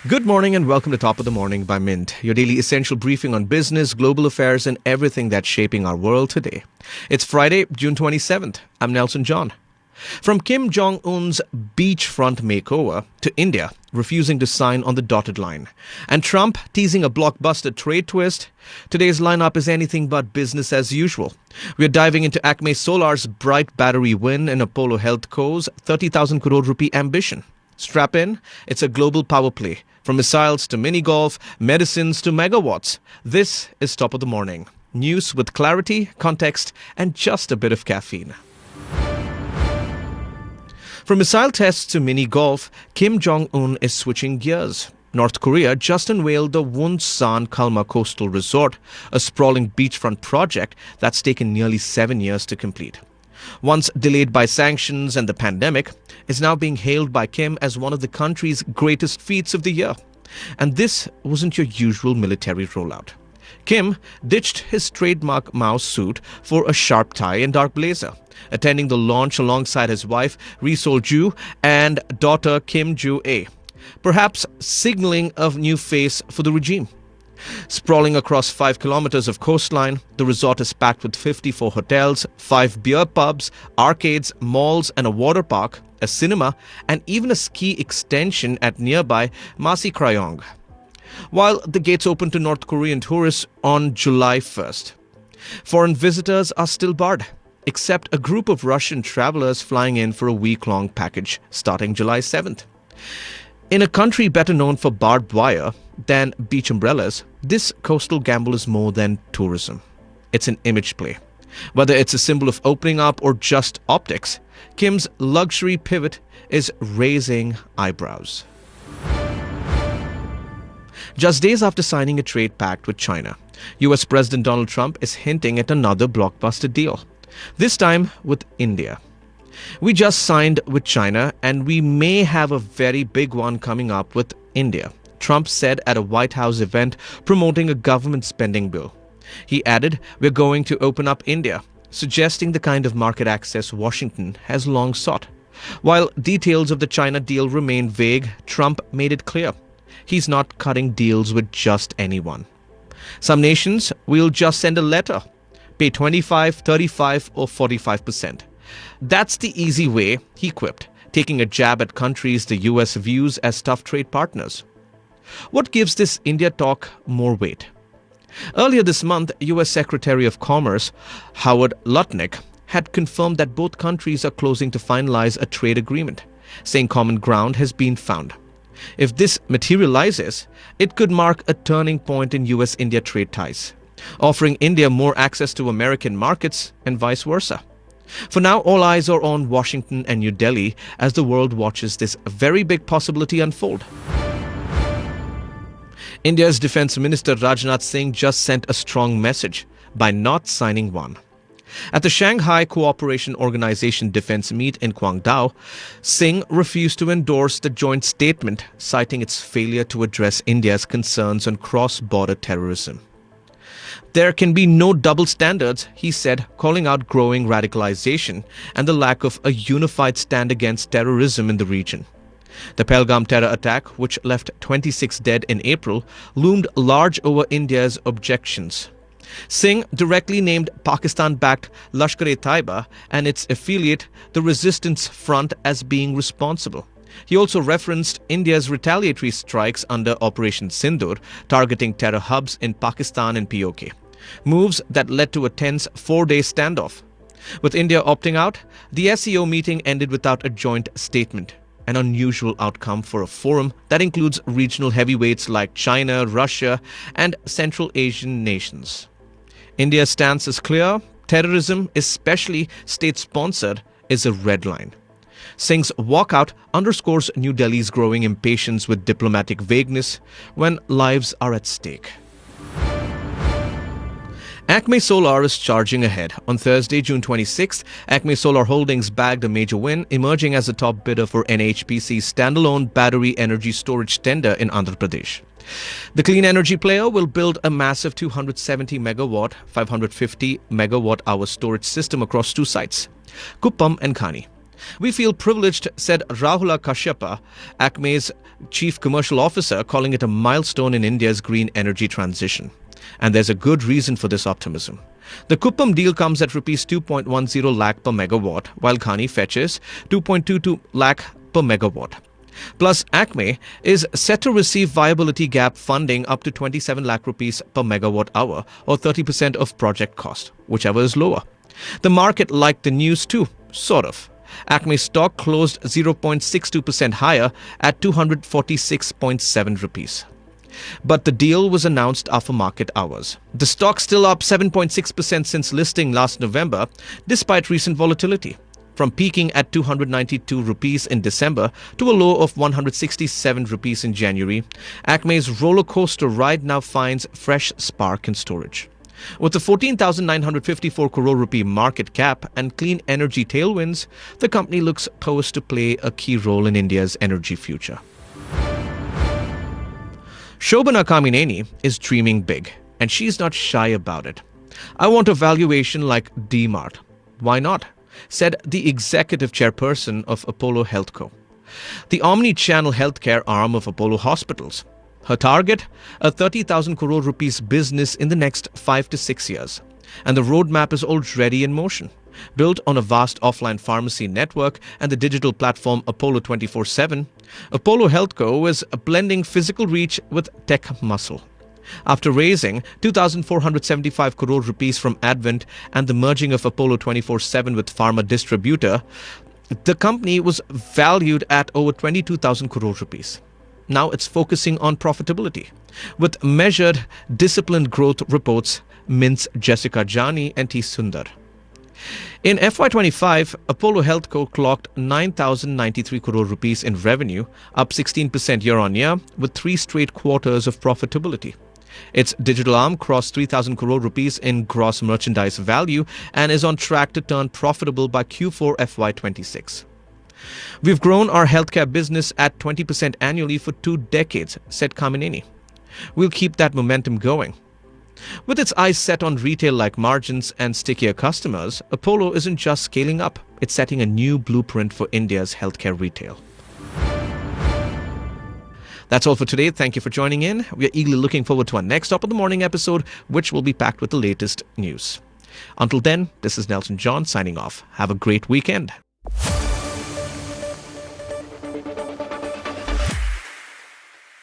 Good morning and welcome to Top of the Morning by Mint, your daily essential briefing on business, global affairs, and everything that's shaping our world today. It's Friday, June 27th. I'm Nelson John. From Kim Jong Un's beachfront makeover to India refusing to sign on the dotted line, and Trump teasing a blockbuster trade twist, today's lineup is anything but business as usual. We're diving into Acme Solar's bright battery win and Apollo HealthCo's 30,000 crore rupee ambition. Strap in, it's a global power play. From missiles to mini golf, medicines to megawatts. This is Top of the Morning. News with clarity, context, and just a bit of caffeine. From missile tests to mini golf, Kim Jong Un is switching gears. North Korea just unveiled the Wonsan Kalma coastal resort, a sprawling beachfront project that's taken nearly 7 years to complete. Once delayed by sanctions and the pandemic, is now being hailed by Kim as one of the country's greatest feats of the year. And this wasn't your usual military rollout. Kim ditched his trademark Mao suit for a sharp tie and dark blazer, attending the launch alongside his wife Ri Sol-ju and daughter Kim Ju-ae, perhaps signaling a new face for the regime. Sprawling across 5 kilometers of coastline, the resort is packed with 54 hotels, 5 beer pubs, arcades, malls, and a water park, a cinema, and even a ski extension at nearby Masi Krayong. While the gates open to North Korean tourists on July 1st, foreign visitors are still barred, except a group of Russian travelers flying in for a week-long package starting July 7th. In a country better known for barbed wire than beach umbrellas, this coastal gamble is more than tourism. It's an image play. Whether it's a symbol of opening up or just optics, Kim's luxury pivot is raising eyebrows. Just days after signing a trade pact with China, US President Donald Trump is hinting at another blockbuster deal, this time with India. We just signed with China and we may have a very big one coming up with India, Trump said at a White House event promoting a government spending bill. He added, "We're going to open up India," suggesting the kind of market access Washington has long sought. While details of the China deal remain vague, Trump made it clear he's not cutting deals with just anyone. Some nations will just send a letter, pay 25, 35 or 45%. That's the easy way, he quipped, taking a jab at countries the US views as tough trade partners. What gives this India talk more weight? Earlier this month, US Secretary of Commerce Howard Lutnick had confirmed that both countries are closing to finalize a trade agreement, saying common ground has been found. If this materializes, it could mark a turning point in US-India trade ties, offering India more access to American markets and vice versa. For now, all eyes are on Washington and New Delhi as the world watches this very big possibility unfold. India's Defence Minister Rajnath Singh just sent a strong message by not signing one. At the Shanghai Cooperation Organization defense meet in Guangdong, Singh refused to endorse the joint statement, citing its failure to address India's concerns on cross-border terrorism. There can be no double standards, he said, calling out growing radicalization and the lack of a unified stand against terrorism in the region. The Pahalgam terror attack, which left 26 dead in April, loomed large over India's objections. Singh directly named Pakistan-backed Lashkar-e-Taiba and its affiliate, the Resistance Front, as being responsible. He also referenced India's retaliatory strikes under Operation Sindoor, targeting terror hubs in Pakistan and POK, moves that led to a tense 4-day standoff. With India opting out, the SCO meeting ended without a joint statement, an unusual outcome for a forum that includes regional heavyweights like China, Russia, and Central Asian nations. India's stance is clear: terrorism, especially state-sponsored, is a red line. Singh's walkout underscores New Delhi's growing impatience with diplomatic vagueness when lives are at stake. Acme Solar is charging ahead. On Thursday, June 26th, Acme Solar Holdings bagged a major win, emerging as the top bidder for NHPC's standalone battery energy storage tender in Andhra Pradesh. The clean energy player will build a massive 270 megawatt, 550 megawatt hour storage system across 2 sites, Kuppam and Khani. "We feel privileged," said Rahula Kashyapa, Acme's chief commercial officer, calling it a milestone in India's green energy transition. And there's a good reason for this optimism. The Kuppam deal comes at rupees 2.10 lakh per megawatt, while Khani fetches 2.22 lakh per megawatt. Plus, Acme is set to receive viability gap funding up to 27 lakh rupees per megawatt hour, or 30% of project cost, whichever is lower. The market liked the news too, sort of. Acme stock closed 0.62% higher at 246.7 rupees. But the deal was announced after market hours. The stock still up 7.6% since listing last November, despite recent volatility, from peaking at 292 rupees in December to a low of 167 rupees in January. Acme's roller coaster ride now finds fresh spark in storage. With a 14,954 crore rupee market cap and clean energy tailwinds, the company looks poised to play a key role in India's energy future. Shobhana Kamineni is dreaming big, and she's not shy about it. "I want a valuation like DMart." "Why not?" said the executive chairperson of Apollo HealthCo, the omni-channel healthcare arm of Apollo Hospitals. Her target? A 30,000 crore rupees business in the next 5 to 6 years. And the roadmap is already in motion. Built on a vast offline pharmacy network and the digital platform Apollo 24/7, Apollo HealthCo is blending physical reach with tech muscle. After raising 2,475 crore rupees from Advent and the merging of Apollo 24/7 with pharma distributor, the company was valued at over 22,000 crore rupees. Now it's focusing on profitability, with measured, disciplined growth, reports Mint's Jessica Jani and T. Sundar. In FY25, Apollo HealthCo clocked 9,093 crore rupees in revenue, up 16% year-on-year, with 3 straight quarters of profitability. Its digital arm crossed 3,000 crore rupees in gross merchandise value and is on track to turn profitable by Q4 FY26. "We've grown our healthcare business at 20% annually for 2 decades, said Kamineni. "We'll keep that momentum going." With its eyes set on retail-like margins and stickier customers, Apollo isn't just scaling up, it's setting a new blueprint for India's healthcare retail. That's all for today. Thank you for joining in. We are eagerly looking forward to our next Top of the Morning episode, which will be packed with the latest news. Until then, this is Nelson John signing off. Have a great weekend.